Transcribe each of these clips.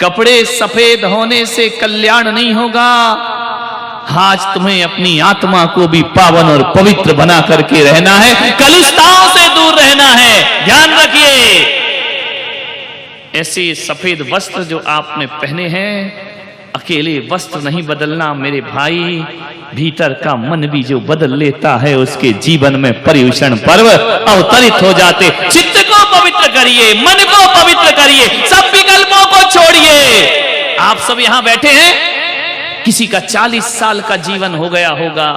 कपड़े सफेद होने से कल्याण नहीं होगा। आज तुम्हें अपनी आत्मा को भी पावन और पवित्र बना करके रहना है, कलुषताओं से दूर रहना है। ध्यान रखिए, ऐसे सफेद वस्त्र जो आपने पहने हैं, अकेले वस्त्र नहीं बदलना मेरे भाई, भीतर का मन भी जो बदल लेता है उसके जीवन में पर्युषण पर्व अवतरित हो जाते। चित्त को पवित्र करिए, मन को पवित्र करिए, सब विकल्पों को छोड़िए। आप सब यहां बैठे हैं, किसी का 40 साल का जीवन हो गया होगा,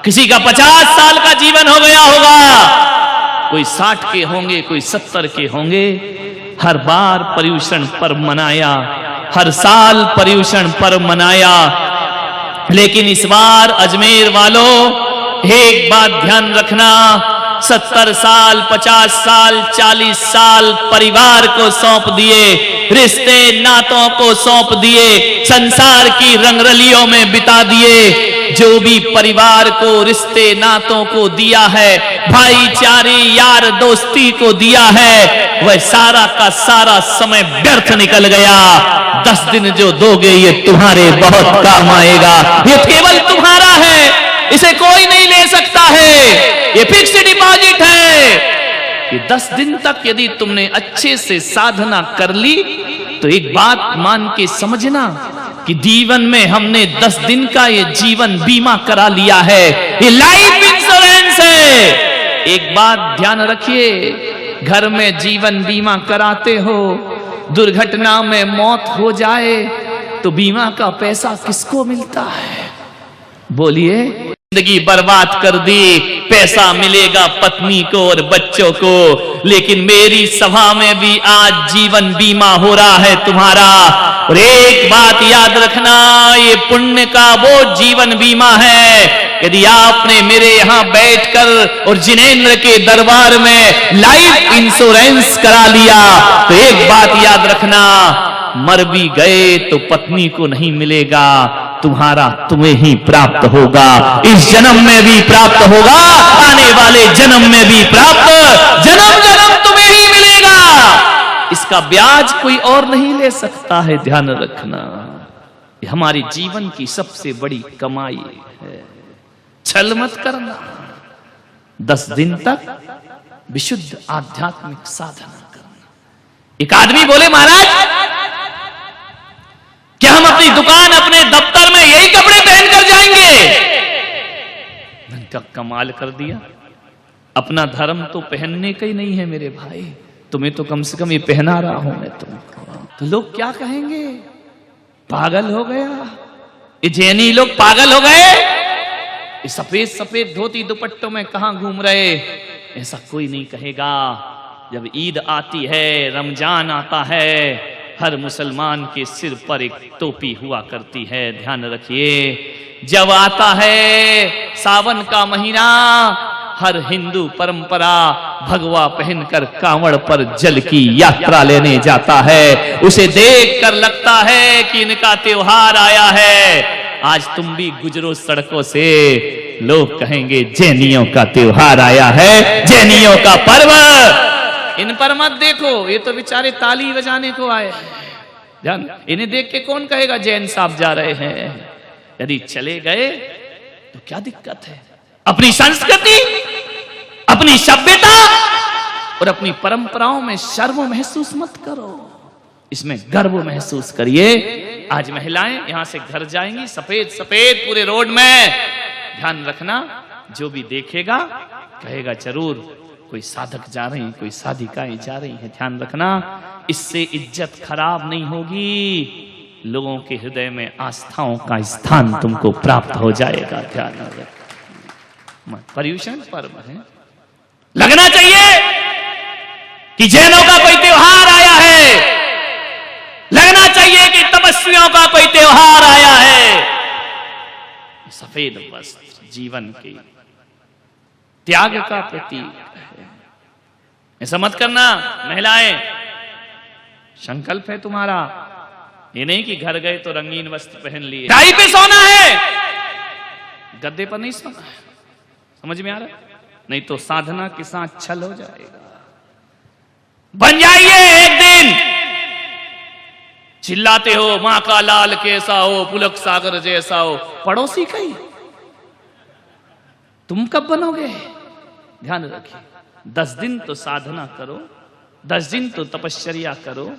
किसी का 50 साल का जीवन हो गया होगा, कोई 60 के होंगे, कोई 70 के होंगे। हर बार पर्युषण पर्व मनाया, हर साल पर्युषण पर्व मनाया, लेकिन इस बार अजमेर वालों एक बात ध्यान रखना, 70 साल, 50 साल, 40 साल परिवार को सौंप दिए, रिश्ते नातों को सौंप दिए, संसार की रंगरलियों में बिता दिए। जो भी परिवार को, रिश्ते नातों को दिया है, भाईचारे यार दोस्ती को दिया है, वह सारा का सारा समय व्यर्थ निकल गया। 10 दिन जो दोगे ये तुम्हारे बहुत काम आएगा, ये केवल तुम्हारा है, इसे कोई नहीं ले सकता है, ये फिक्स डिपॉजिट है। कि 10 दिन तक यदि तुमने अच्छे से साधना कर ली तो एक बात मान के समझना कि जीवन में हमने 10 दिन का ये जीवन बीमा करा लिया है, ये लाइफ इंश्योरेंस है। एक बात ध्यान रखिए, घर में जीवन बीमा कराते हो, दुर्घटना में मौत हो जाए तो बीमा का पैसा किसको मिलता है? बोलिए। जिंदगी बर्बाद कर दी, पैसा मिलेगा पत्नी को और बच्चों को, लेकिन मेरी सभा में भी आज जीवन बीमा हो रहा है तुम्हारा। और एक बात याद रखना, ये पुण्य का वो जीवन बीमा है, यदि आपने मेरे यहां बैठकर और जिनेंद्र के दरबार में लाइफ इंश्योरेंस करा लिया तो एक बात याद रखना, मर भी गए तो पत्नी को नहीं मिलेगा, तुम्हारा तुम्हें ही प्राप्त होगा। इस जन्म में भी प्राप्त होगा, आने वाले जन्म में भी प्राप्त, जन्म जन्म तुम्हें ही मिलेगा। इसका ब्याज कोई और नहीं ले सकता है, ध्यान रखना। ये हमारे जीवन की सबसे बड़ी कमाई है। छल मत करना। 10 दिन तक विशुद्ध आध्यात्मिक साधना करना। एक आदमी बोले, महाराज क्या हम अपनी दुकान, अपने दफ्तर में यही कपड़े पहनकर जाएंगे? मैंने कहा कमाल कर दिया, अपना धर्म तो पहनने का ही नहीं है मेरे भाई, तुम्हें तो कम से कम ये पहना रहा हूं मैं तुमको। तो लोग क्या कहेंगे? पागल हो गया, ये जैनी लोग पागल हो गए, ये सफेद सफेद धोती दुपट्टों में कहां घूम रहे। ऐसा कोई नहीं कहेगा। जब ईद आती है, रमजान आता है, हर मुसलमान के सिर पर एक टोपी हुआ करती है, ध्यान रखिए। जब आता है सावन का महीना, हर हिंदू परंपरा भगवा पहनकर कांवड़ पर जल की यात्रा लेने जाता है। उसे देखकर लगता है कि इनका त्योहार आया है। आज तुम भी गुजरो सड़कों से, लोग कहेंगे जैनियों का त्योहार आया है, जैनियों का पर्व। इन पर मत देखो, ये तो बेचारे ताली बजाने को आए हैं। ध्यान, इन्हें देख के कौन कहेगा जैन साहब जा रहे हैं? यदि चले गए तो क्या दिक्कत है? अपनी संस्कृति, अपनी सभ्यता और अपनी परंपराओं में शर्म महसूस मत करो, इसमें गर्व महसूस करिए। आज महिलाएं यहां से घर जाएंगी, सफेद सफेद पूरे रोड में। ध्यान रखना, जो भी देखेगा कहेगा जरूर कोई साधक जा रही हैं, कोई साधिकाएं जा रही हैं। ध्यान रखना, इससे इज्जत खराब नहीं होगी, लोगों के हृदय में आस्थाओं का स्थान तुमको प्राप्त हो जाएगा। ध्यान रखना, पर्युषण पर्व है, लगना चाहिए कि जैनों का कोई त्योहार आया है, लगना चाहिए कि तपस्वियों का कोई त्योहार आया है। सफेद वस्त्र जीवन के त्याग का प्रतीक है। ऐसा मत करना महिलाएं, संकल्प है तुम्हारा, ये नहीं कि घर गए तो रंगीन वस्त्र पहन लिए। टाई पे सोना है, गद्दे पर नहीं सोना है। समझ में आ रहा? नहीं तो साधना के साथ छल हो जाएगा। बन जाइए एक दिन चिल्लाते हो मां का लाल कैसा हो, पुलक सागर जैसा हो, पड़ोसी का ही। तुम कब बनोगे? ध्यान रखिए, 10 दिन तो साधना करो, 10 दिन तो तपश्चर्या करो,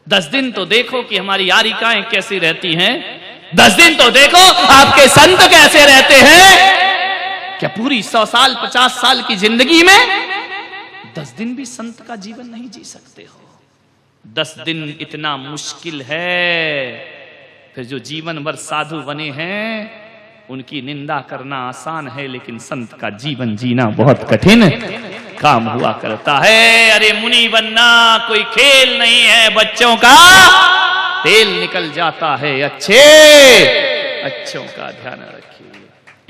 10 दिन तो देखो कि हमारी यारिकाएं कैसी रहती हैं, 10 दिन तो देखो आपके संत कैसे रहते हैं। क्या पूरी 100 साल 50 साल की जिंदगी में 10 दिन भी संत का जीवन नहीं जी सकते हो? 10 दिन इतना मुश्किल है, फिर जो जीवन भर साधु बने हैं उनकी निंदा करना आसान है, लेकिन संत का जीवन जीना बहुत कठिन काम हुआ करता है। अरे मुनि बनना कोई खेल नहीं है, बच्चों का तेल निकल जाता है, अच्छों का ध्यान रखिए।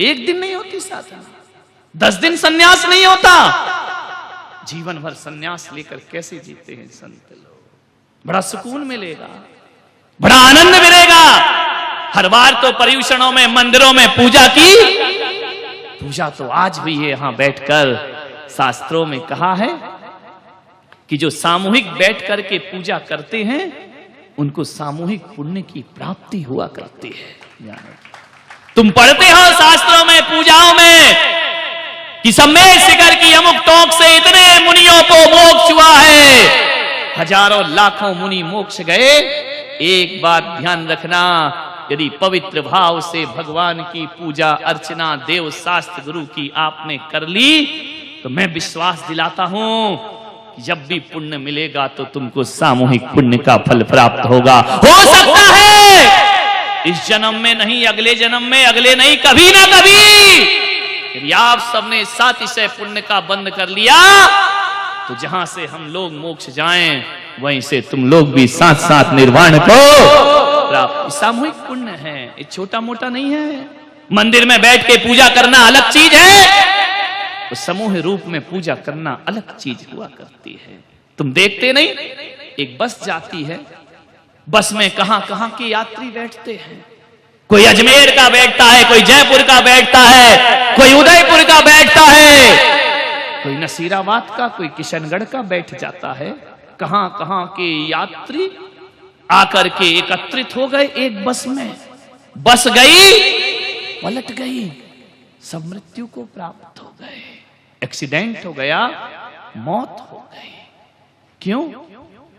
एक दिन नहीं होती साधना, 10 दिन सन्यास नहीं होता। जीवन भर सन्यास लेकर कैसे जीते हैं संत लोग? बड़ा सुकून मिलेगा, बड़ा आनंद मिलेगा। हर बार तो पर्यूषणों में मंदिरों में पूजा की, पूजा तो आज भी है। यहां बैठकर शास्त्रों में कहा है कि जो सामूहिक बैठ करके पूजा करते हैं उनको सामूहिक पुण्य की प्राप्ति हुआ करती है। तुम पढ़ते हो शास्त्रों में पूजाओं में कि सम्मेद शिखर की अमुक टोक से इतने मुनियों को मोक्ष हुआ है, हजारों लाखों मुनि मोक्ष गए। एक बात ध्यान रखना, यदि पवित्र भाव से भगवान की पूजा अर्चना देव शास्त्र गुरु की आपने कर ली तो मैं विश्वास दिलाता हूं कि जब भी पुण्य मिलेगा तो तुमको सामूहिक पुण्य का फल प्राप्त होगा। हो सकता है इस जन्म में नहीं, अगले जन्म में, अगले नहीं, कभी ना कभी यदि आप सबने सातिशय पुण्य का बंद कर लिया तो जहां से हम लोग मोक्ष जाएं वहीं से तुम लोग भी साथ साथ निर्वाण को प्राप्त। सामूहिक पुण्य है, ये छोटा मोटा नहीं है। मंदिर में बैठ के पूजा करना अलग चीज है, तो समूह रूप में पूजा करना अलग चीज हुआ करती है। तुम देखते नहीं, एक बस जाती है, बस में कहां कहां के यात्री बैठते हैं। कोई अजमेर का बैठता है, कोई जयपुर का बैठता है, कोई उदयपुर का बैठता है, कोई नसीराबाद का, कोई किशनगढ़ का बैठ जाता है। कहां कहां के यात्री आकर के एकत्रित हो गए एक बस में। बस गई, पलट गई, सब मृत्यु को प्राप्त हो गए, एक्सीडेंट हो गया, मौत हो गई। क्यों?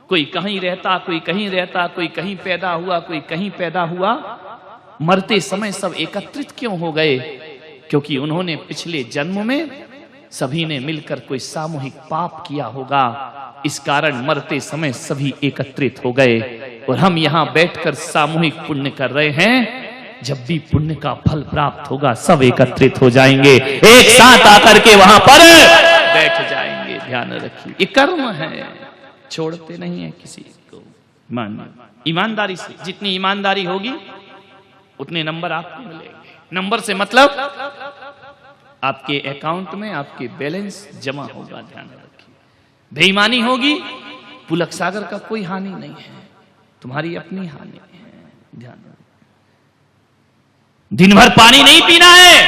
कोई कहीं रहता, कोई कहीं रहता, कोई कहीं पैदा हुआ, कोई कहीं पैदा हुआ। मरते समय सब एकत्रित क्यों हो गए? क्योंकि उन्होंने पिछले जन्म में सभी ने मिलकर कोई सामूहिक पाप किया होगा, इस कारण मरते समय सभी एकत्रित हो गए। और हम यहां बैठकर सामूहिक पुण्य कर रहे हैं। जब भी पुण्य का फल प्राप्त होगा सब एकत्रित हो जाएंगे, एक साथ आकर के वहां पर बैठ जाएंगे। ध्यान रखिए, ये कर्म है, छोड़ते नहीं है किसी को। ईमानदारी से, जितनी ईमानदारी होगी उतने नंबर आपको मिलेंगे। नंबर से मतलब आपके अकाउंट में आपके बैलेंस जमा होगा। ध्यान रखिए, बेईमानी होगी, पुलक सागर का कोई हानि नहीं है, तुम्हारी अपनी हानि है। ध्यान रखिए, दिन भर पानी नहीं पीना है,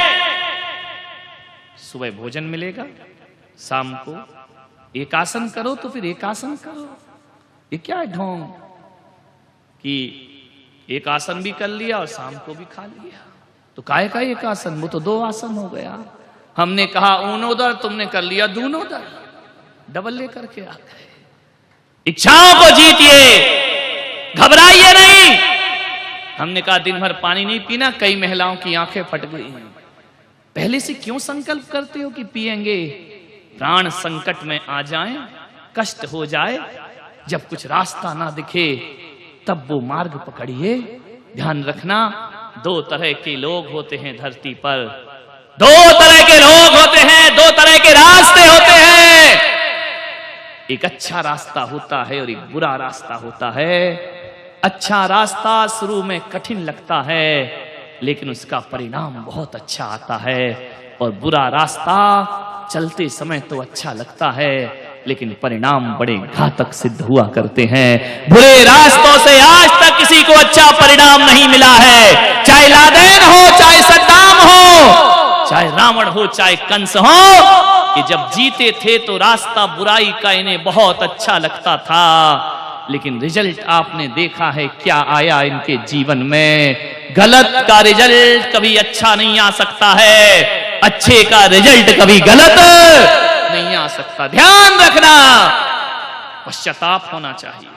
सुबह भोजन मिलेगा, शाम को एक आसन करो तो फिर एक आसन करो। ये क्या है ढोंग कि एक आसन भी कर लिया और शाम को भी खा लिया, तो काहे का एक आसन? वो तो 2 आसन हो गया। हमने कहा ऊनो दर, तुमने कर लिया दूनो दर, डबल लेकर के आ गए। इच्छाओं को जीतिए, घबराइए नहीं। हमने कहा दिन भर पानी नहीं पीना, कई महिलाओं की आंखें फट गई। पहले से क्यों संकल्प करते हो कि पिएंगे? प्राण संकट में आ जाएं, कष्ट हो जाए, जब कुछ रास्ता ना दिखे तब वो मार्ग पकड़िए। ध्यान रखना, 2 तरह के लोग होते हैं धरती पर, 2 तरह के लोग होते हैं, 2 तरह के रास्ते होते हैं। एक अच्छा रास्ता होता है और एक बुरा रास्ता होता है। अच्छा रास्ता शुरू में कठिन लगता है, लेकिन उसका परिणाम बहुत अच्छा आता है। और बुरा रास्ता चलते समय तो अच्छा लगता है, लेकिन परिणाम बड़े घातक सिद्ध हुआ करते हैं। बुरे रास्तों से आज तक किसी को अच्छा परिणाम नहीं मिला है, चाहे लादेन हो, चाहे सद्दाम हो, चाहे रावण हो, चाहे कंस हो। कि जब जीते थे तो रास्ता बुराई का इन्हें बहुत अच्छा लगता था, लेकिन रिजल्ट आपने देखा है क्या आया इनके जीवन में। गलत का रिजल्ट कभी अच्छा नहीं आ सकता है, अच्छे का रिजल्ट कभी गलत नहीं आ सकता। ध्यान रखना, पश्चाताप होना चाहिए।